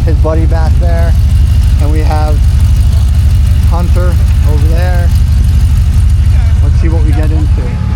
his buddy back there, and we have Hunter over there. Let's see what we get into.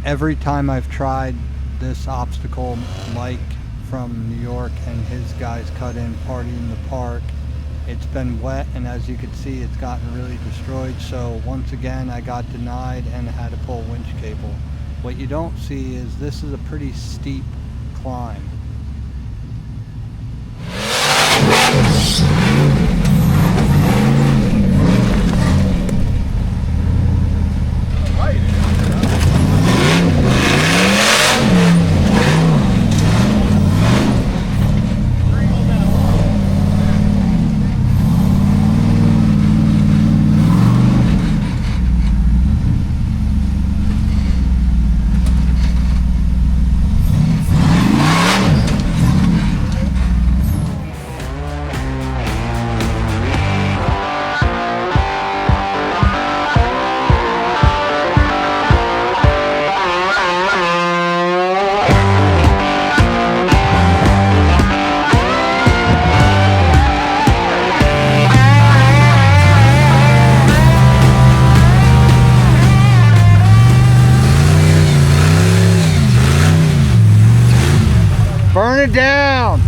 Every time I've tried this obstacle, Mike from New York and his guys cut in party in the park, it's been wet, and as you can see, it's gotten really destroyed. So once again, I got denied and had to pull a winch cable. What you don't see is this is a pretty steep climb. Burn it down!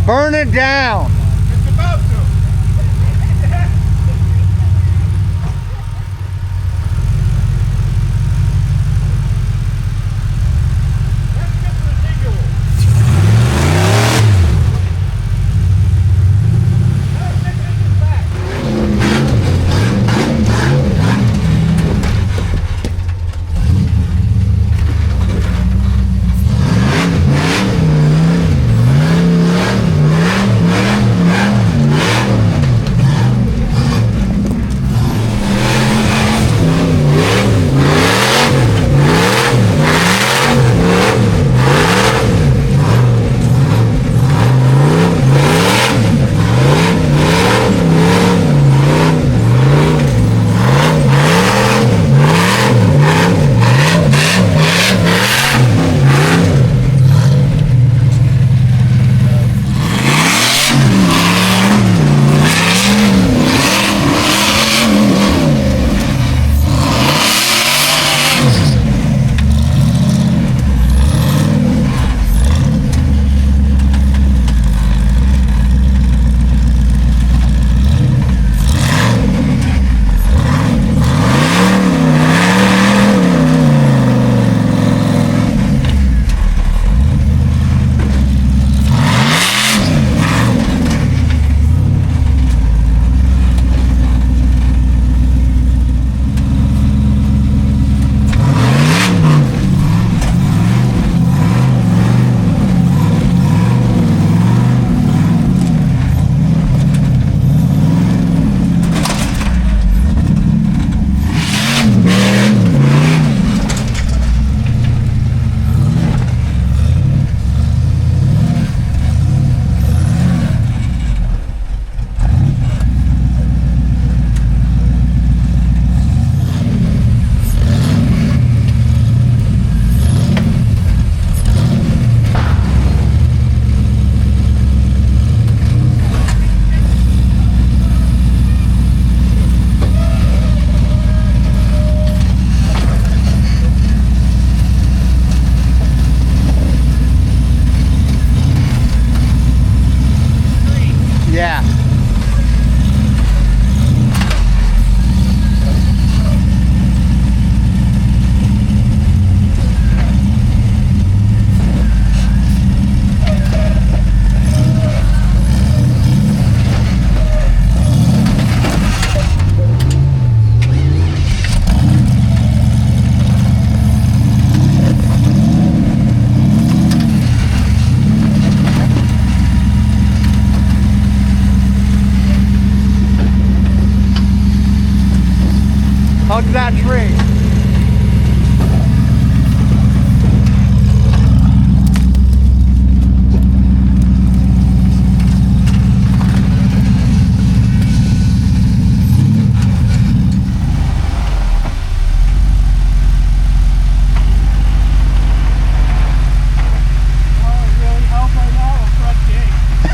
Burn it down! It's about to! Let's get the residual! Now take this back!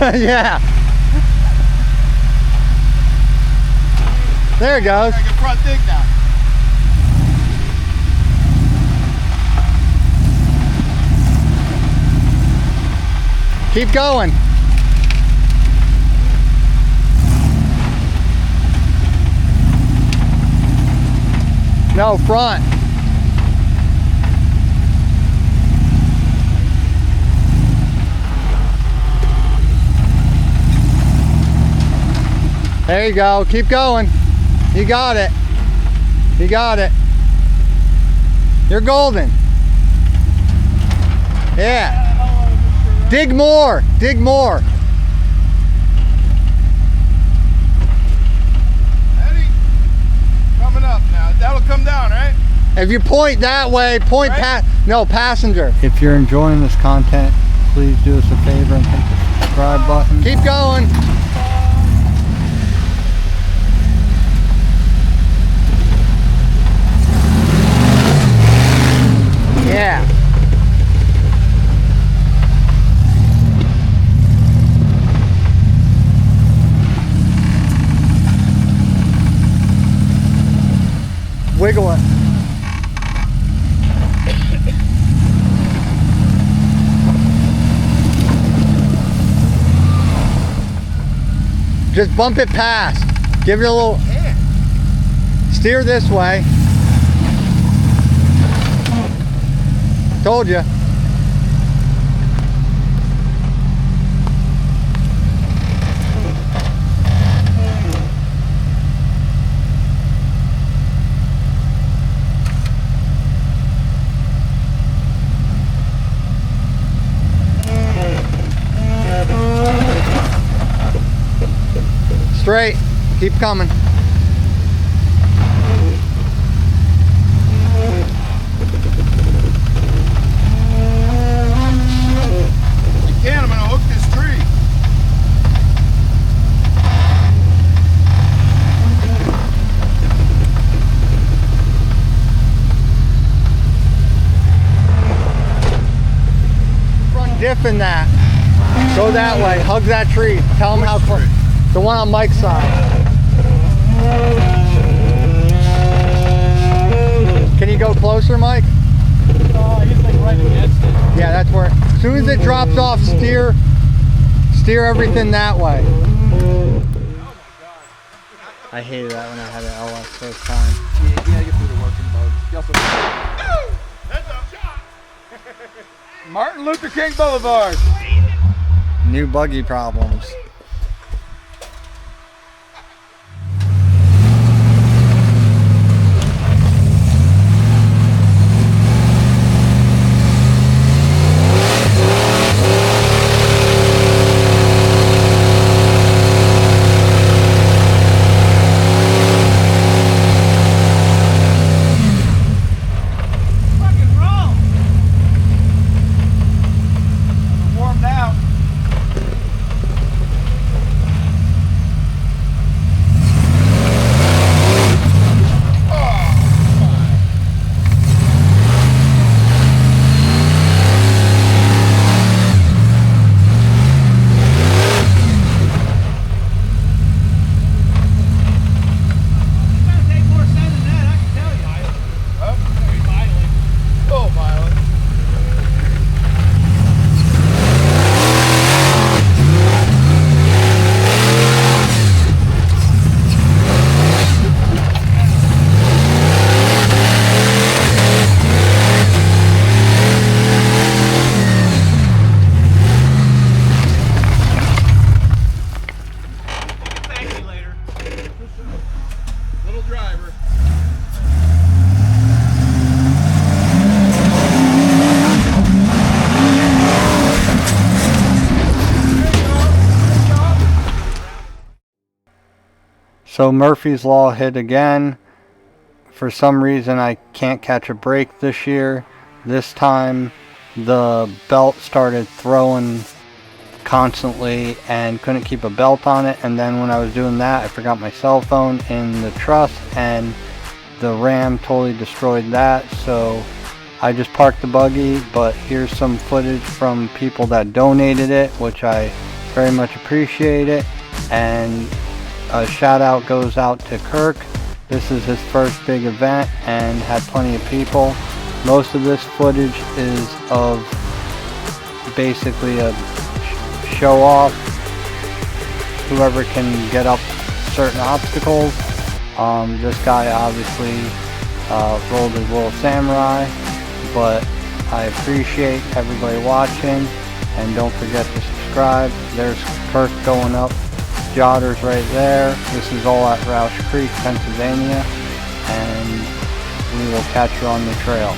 Yeah. There it goes. I can front dig now. Keep going. No, front. There you go. Keep going. You got it. You got it. You're golden. Yeah. Dig more. Dig more. Eddie, coming up now. That'll come down, right? If you point that way, point Right? no, passenger. If you're enjoying this content, please do us a favor and hit the subscribe button. Keep going. Yeah. Wiggle it. Just bump it past. Give it a little. Steer this way. Told you. Straight. Keep coming. I'm gonna hook this tree. Front diff in that. Go that way. Hug that tree. Tell them how close. The one on Mike's side. Can you go closer, Mike? He's like right against it. Yeah, that's where. As soon as it drops off, steer everything that way. I hated that when I had an LS first time. Yeah, you gotta get through the working mode. You also Heads up shot. Martin Luther King Boulevard. New buggy problems. Fucking roll. Warmed out. So Murphy's Law hit again. For some reason I can't catch a break this year. This time the belt started throwing constantly and couldn't keep a belt on it, and then when I was doing that I forgot my cell phone in the truss and the ram totally destroyed that. So I just parked the buggy, but here's some footage from people that donated it, which I Very much appreciate it. And a shout out goes out to Kirk. This is his first big event and had plenty of people. Most of this footage is of basically a show off. Whoever can get up certain obstacles. This guy obviously rolled his little SAMURI, but I appreciate everybody watching, and don't forget to subscribe. There's Kirk going up, Jotters right there. This is all at Roush Creek, Pennsylvania, and we will catch you on the trail.